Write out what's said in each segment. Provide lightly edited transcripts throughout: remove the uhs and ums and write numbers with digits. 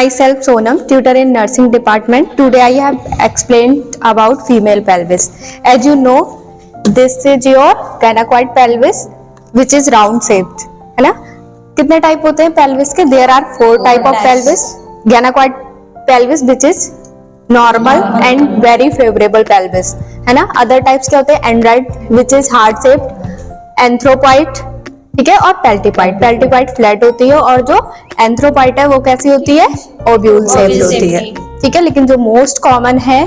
Myself Sonam, tutor in nursing department. Today I have explained about female pelvis. As you know, this is your gynecoid pelvis, which is round shaped, है ना? कितने type होते हैं pelvis के? There are 4 type of pelvis. Gynecoid pelvis, which is normal and very favorable pelvis, है ना? Other types क्या होते हैं? Android, which is heart shaped, anthropoid, ठीक है, और पेल्टिपाइड. पेल्टिपाइड फ्लैट होती है और जो एंथ्रोपाइड है वो कैसी होती है? ओव्यूल शेप होती है, ठीक है. लेकिन जो मोस्ट कॉमन है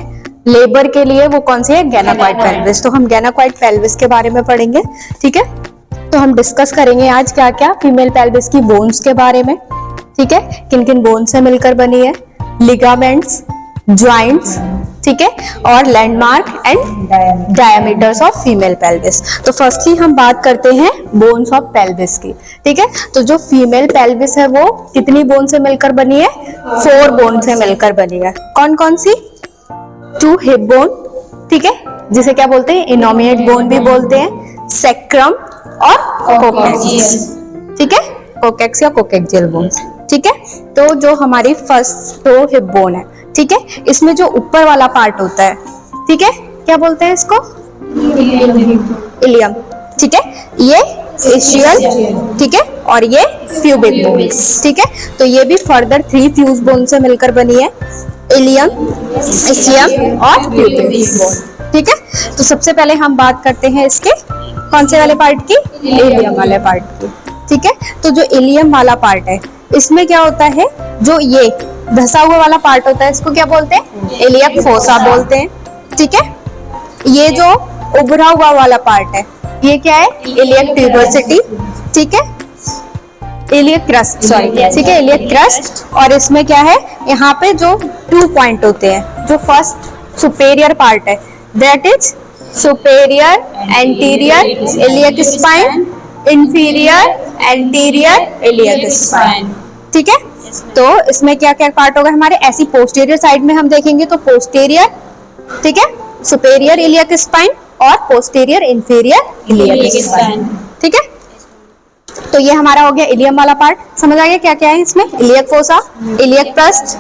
लेबर के लिए वो कौन सी है? gynecoid pelvis. तो हम gynecoid pelvis के बारे में पढ़ेंगे, ठीक है. तो हम डिस्कस करेंगे आज क्या क्या फीमेल पेल्विस की बोन्स के बारे में, ठीक है. किन किन बोन्स से मिलकर बनी है, लिगामेंट्स, ज्वाइंट्स, ठीक है, और landmark and diameters of female pelvis. तो फर्स्टली हम बात करते हैं बोन्स ऑफ पेल्विस की, ठीक है. तो जो फीमेल पेल्विस है वो कितनी बोन से मिलकर बनी है? 4 बोन से मिलकर बनी है. कौन कौन सी? 2 हिप बोन, ठीक है, जिसे क्या बोलते हैं? इनोमिनेट बोन भी बोलते हैं, सेक्रम और कोकेक्स, ठीक है, कोकेक्स या कोकेक्सियल बोन, ठीक है. तो जो हमारी फर्स्ट 2 हिप बोन है, ठीक है, इसमें जो ऊपर वाला पार्ट होता है, ठीक है, क्या बोलते हैं इसको? इलियम, ठीक है. ये इशियल, ठीक है, और ये प्यूबिक बोन, ठीक है. तो ये भी फर्दर 3 फ्यूज बोन से मिलकर बनी है, इलियम, इशियम और प्यूबिक बोन, ठीक है. तो सबसे पहले हम बात करते हैं इसके कौन से वाले पार्ट की? इलियम वाले पार्ट की, ठीक है. तो जो इलियम वाला पार्ट है इसमें क्या होता है? जो ये धसा हुआ वाला पार्ट होता है इसको क्या बोलते हैं? इलियक फोसा बोलते हैं, ठीक है. ये जो उभरा हुआ वाला पार्ट है ये क्या है? इलियक ट्यूबोसिटी, ठीक है, इलियक क्रस्ट, सॉरी, ठीक है, इलियक क्रस्ट. और इसमें क्या है? यहाँ पे जो 2 पॉइंट होते हैं, जो फर्स्ट सुपेरियर पार्ट है that is superior anterior iliac spine, inferior anterior iliac spine, ठीक है. तो इसमें क्या क्या पार्ट होगा हमारे? ऐसी पोस्टीरियर साइड में हम देखेंगे तो पोस्टीरियर, ठीक है, सुपेरियर इलियक स्पाइन और पोस्टीरियर इंफीरियर इलियक स्पाइन, ठीक है. तो ये हमारा हो गया इलियम वाला पार्ट. समझ आ गया क्या क्या है इसमें? Iliac fossa, iliac crust,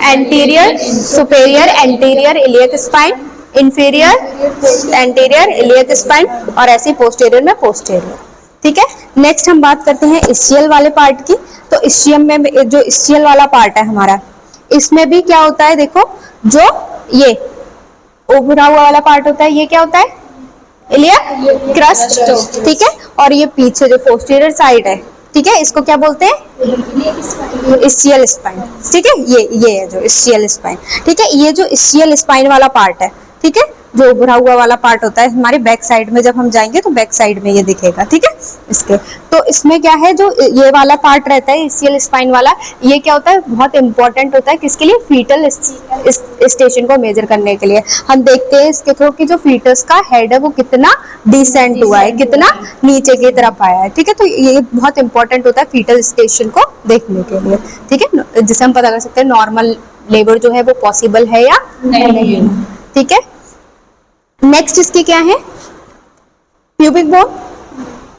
anterior superior anterior iliac spine, inferior anterior iliac spine और ऐसे पोस्टीरियर में पोस्टीरियर, ठीक है. नेक्स्ट हम बात करते हैं इस्चियल वाले पार्ट की. तो इस्चियम में जो इस्चियल वाला पार्ट है हमारा, इसमें भी क्या होता है? देखो, जो ये उभरा हुआ वाला पार्ट होता है ये क्या होता है? इलियक क्रस्ट, ठीक है. और ये पीछे जो पोस्टीरियर साइड है, ठीक है, इसको क्या बोलते हैं? इस्चियल स्पाइन, ठीक है. ये है जो इस्चियल स्पाइन, ठीक है. ये जो इस्चियल स्पाइन वाला पार्ट है, ठीक है, जो उभरा हुआ वाला पार्ट होता है हमारे बैक साइड में, जब हम जाएंगे तो बैक साइड में ये दिखेगा, ठीक है, इसके. तो इसमें क्या है? जो ये वाला पार्ट रहता है इस्चियल स्पाइन वाला, ये क्या होता है? बहुत इंपॉर्टेंट होता है किसके लिए? फीटल स्टेशन को मेजर करने के लिए. हम देखते हैं इसके थ्रू कि जो फीटस का हेड है वो कितना डिसेंट हुआ है, कितना नीचे की तरफ आया है, ठीक है. तो ये बहुत इंपॉर्टेंट होता है फीटल स्टेशन को देखने के लिए, ठीक है, जिससे हम पता कर सकते हैं नॉर्मल लेबर जो है वो पॉसिबल है या नहीं, ठीक है. नेक्स्ट इसकी क्या है? प्यूबिक बोन,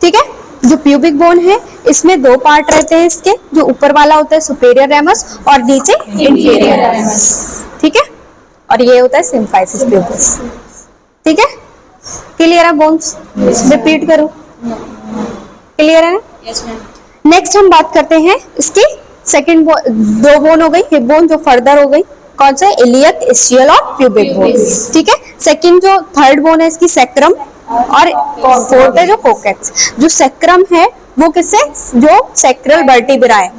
ठीक है. जो प्यूबिक बोन है इसमें 2 पार्ट रहते हैं इसके. जो ऊपर वाला होता है सुपेरियर रेमस और नीचे इंफीरियर रेमस, ठीक है. और ये होता है सिम्फाइसिस प्यूबिस, ठीक है. क्लियर है बोन्स? रिपीट करो, क्लियर है ना? Yes ma'am. नेक्स्ट हम बात करते हैं इसकी सेकंड 2 बोन हो गई, हिप बोन जो फर्दर हो गई. कौन सा? इलियक, इस्चियल और प्यूबिक बोन, ठीक है. सेकंड जो थर्ड बोन है इसकी सेक्रम और फोर्थ है जो कोकेक्स. जो सेक्रम है वो किससे? जो सेक्रल वर्टिब्रा है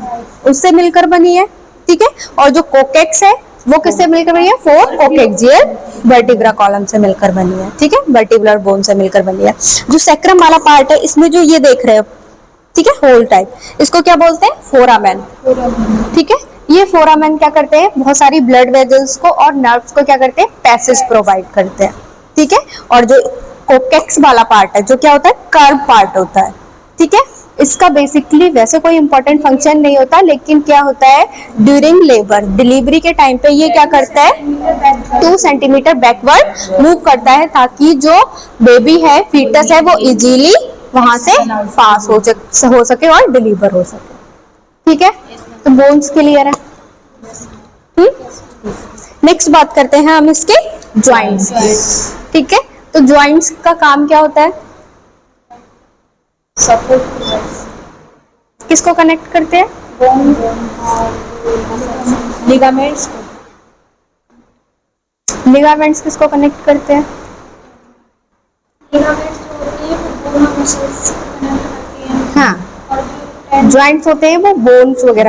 उससे मिलकर बनी है, ठीक है. और जो कोकेक्स है वो किससे मिलकर बनी है? 4 कोकेक्सियल वर्टिब्रा कॉलम से मिलकर बनी है, ठीक है, वर्टिब्रल बोन से मिलकर बनी है. जो सेक्रम वाला पार्ट है इसमें जो ये देख रहे हो, ठीक है, होल टाइप, इसको क्या बोलते हैं? फोरामेन, ठीक है. ये फोरामेन क्या करते हैं? बहुत सारी ब्लड वेजल्स को और नर्व्स को क्या करते हैं? पैसेज प्रोवाइड करते हैं, ठीक है. और जो कोकेक्स वाला पार्ट है जो क्या होता है? कर्व पार्ट होता है, ठीक है. इसका बेसिकली वैसे कोई इंपॉर्टेंट फंक्शन नहीं होता, लेकिन क्या होता है? ड्यूरिंग लेबर, डिलीवरी के टाइम पे ये क्या करता है? 2 सेंटीमीटर बैकवर्ड मूव करता है ताकि जो बेबी है, फीटस है, वो इजीली वहां से पास हो सके और डिलीवर हो सके, ठीक है. तो बोन्स क्लियर है। नेक्स्ट बात करते हैं हम इसके ज्वाइंट्स की। ठीक है, तो ज्वाइंट्स का काम क्या होता है? सपोर्ट। किसको कनेक्ट करते हैं? लिगामेंट्स। लिगामेंट्स किसको कनेक्ट करते हैं? लिगामेंट्स जो होती है वो बोन मसल्स को कनेक्ट करती हैं। हाँ, और जो ज्वाइंट्स होते हैं वो बोन्स वगैरह